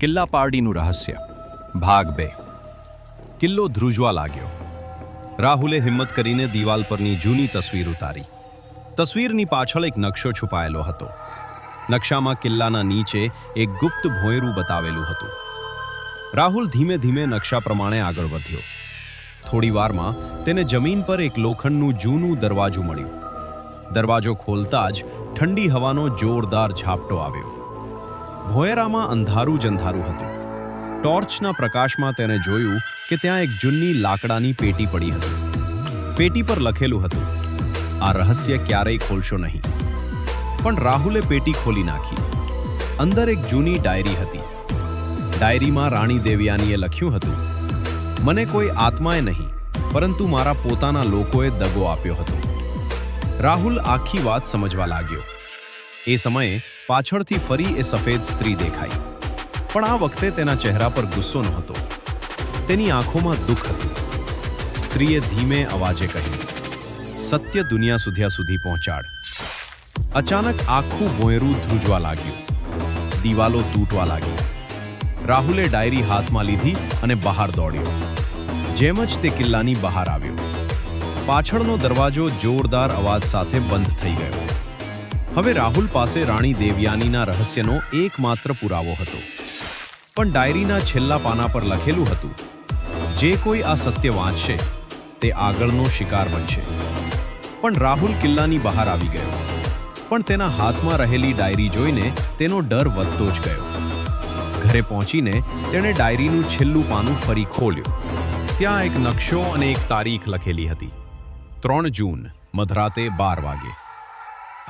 કિલ્લા પારડીનું રહસ્ય ભાગ 2 કિલ્લો ધ્રુજવા લાગ્યો. રાહુલે હિંમત કરીને દિવાલ પરની જૂની તસવીર ઉતારી. તસવીરની પાછળ એક નકશો છુપાયેલો હતો. નકશામાં કિલ્લાના નીચે એક ગુપ્ત ભોંયરું બતાવેલું હતું. રાહુલ ધીમે ધીમે નકશા પ્રમાણે આગળ વધ્યો. થોડી વારમાં તેને જમીન પર એક લોખંડનું જૂનું દરવાજું મળ્યું. દરવાજો ખોલતા જ ઠંડી હવાનો જોરદાર ઝાપટો આવ્યો. ભોંયરામાં અંધારું જ અંધારું હતું. ટોર્ચના પ્રકાશમાં તેને જોયું કે ત્યાં એક જૂની લાકડાની પેટી પડી હતી. પેટી પર લખેલું હતું, આ રહસ્ય ક્યારેય ખોલશો નહીં. પણ રાહુલે પેટી ખોલી નાખી. અંદર એક જૂની ડાયરી હતી. ડાયરીમાં રાણી દેવયાનીએ લખ્યું હતું, મને કોઈ આત્માએ નહીં પરંતુ મારા પોતાના લોકોએ દગો આપ્યો હતો. રાહુલ આખી વાત સમજવા લાગ્યો. એ સમયે પાછળથી ફરી એ સફેદ સ્ત્રી દેખાઈ. પણ આ વખતે તેના ચહેરા પર ગુસ્સો નહોતો. તેની આંખોમાં દુઃખ હતું. સ્ત્રીએ ધીમે અવાજે કહ્યું, સત્ય દુનિયા સુધી પહોંચાડ. અચાનક આખું ભોંયરું ધ્રુજવા લાગ્યું. દિવાલો તૂટવા લાગી. રાહુલે ડાયરી હાથમાં લીધી અને બહાર દોડ્યો. જેમ જ તે કિલ્લાની બહાર આવ્યો, પાછળનો દરવાજો જોરદાર અવાજ સાથે બંધ થઈ ગયો. હવે રાહુલ પાસે રાણી દેવયાનીના રહસ્યનો એકમાત્ર પુરાવો હતો. પણ ડાયરીના છેલ્લા પાના પર લખેલું હતું, જે કોઈ આ સત્ય વાંચશે તે આગળનો શિકાર બનશે. પણ રાહુલ કિલ્લાની બહાર આવી ગયો. પણ તેના હાથમાં રહેલી ડાયરી જોઈને તેનો ડર વધતો જ ગયો. ઘરે પહોંચીને તેણે ડાયરીનું છેલ્લું પાનું ફરી ખોલ્યું. ત્યાં એક નકશો અને એક તારીખ લખેલી હતી, 3 જૂન મધરાતે 12 વાગે.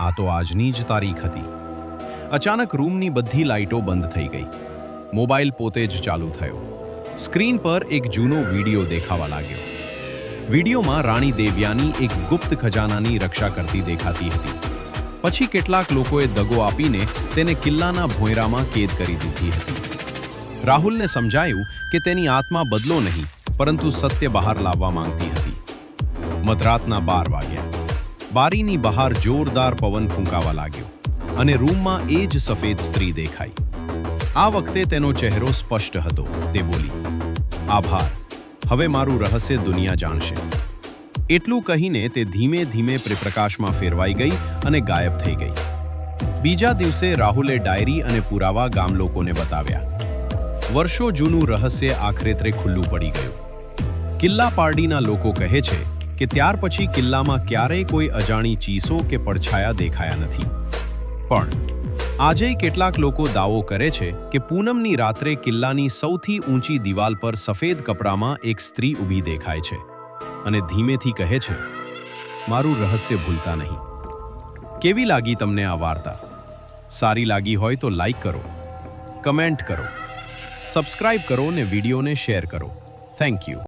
આ તો આજની જ તારીખ હતી. અચાનક રૂમની બધી લાઇટો બંધ થઈ ગઈ. મોબાઈલ પોતે જ ચાલુ થયો. સ્ક્રીન પર એક જૂનો વિડીયો દેખાવા લાગ્યો. વિડીયોમાં રાણી દેવયાની એક ગુપ્ત ખજાનાની રક્ષા કરતી દેખાતી હતી. પછી કેટલાક લોકોએ દગો આપીને તેને કિલ્લાના ભોંયરામાં કેદ કરી દીધી હતી. રાહુલને સમજાયું કે તેની આત્મા બદલો નહીં પરંતુ સત્ય બહાર લાવવા માંગતી હતી. મધરાતના 12 વાગ્યા. બારીની બહાર જોરદાર પવન ફૂંકાવા લાગ્યો અને રૂમમાં એ જ સફેદ સ્ત્રી દેખાઈ. આ વખતે તેનો ચહેરો સ્પષ્ટ હતો. તે બોલી, આભાર, હવે મારું રહસ્ય દુનિયા જાણશે. એટલું કહીને તે ધીમે ધીમે પ્રકાશમાં ફેરવાઈ ગઈ અને ગાયબ થઈ ગઈ. બીજા દિવસે રાહુલે ડાયરી અને પુરાવા ગામ લોકોને બતાવ્યા. વર્ષો જૂનું રહસ્ય આખરેતરે ખુલ્લું પડી ગયું. કિલ્લા પારડીના લોકો કહે છે કે ત્યાર પછી કિલ્લામાં ક્યારેય કોઈ અજાણી ચીસો કે પડછાયા દેખાયા નથી. પણ આજે કેટલાક લોકો દાવો કરે છે કે પૂનમની રાત્રે કિલ્લાની સૌથી ઊંચી દિવાલ પર સફેદ કપડામાં એક સ્ત્રી ઊભી દેખાય છે અને ધીમેથી કહે છે, મારું રહસ્ય ભૂલતા નહીં. કેવી લાગી તમને આ વાર્તા? સારી લાગી હોય તો લાઈક કરો, કમેન્ટ કરો, સબસ્ક્રાઇબ કરો ને વિડીયોને શેર કરો. Thank you.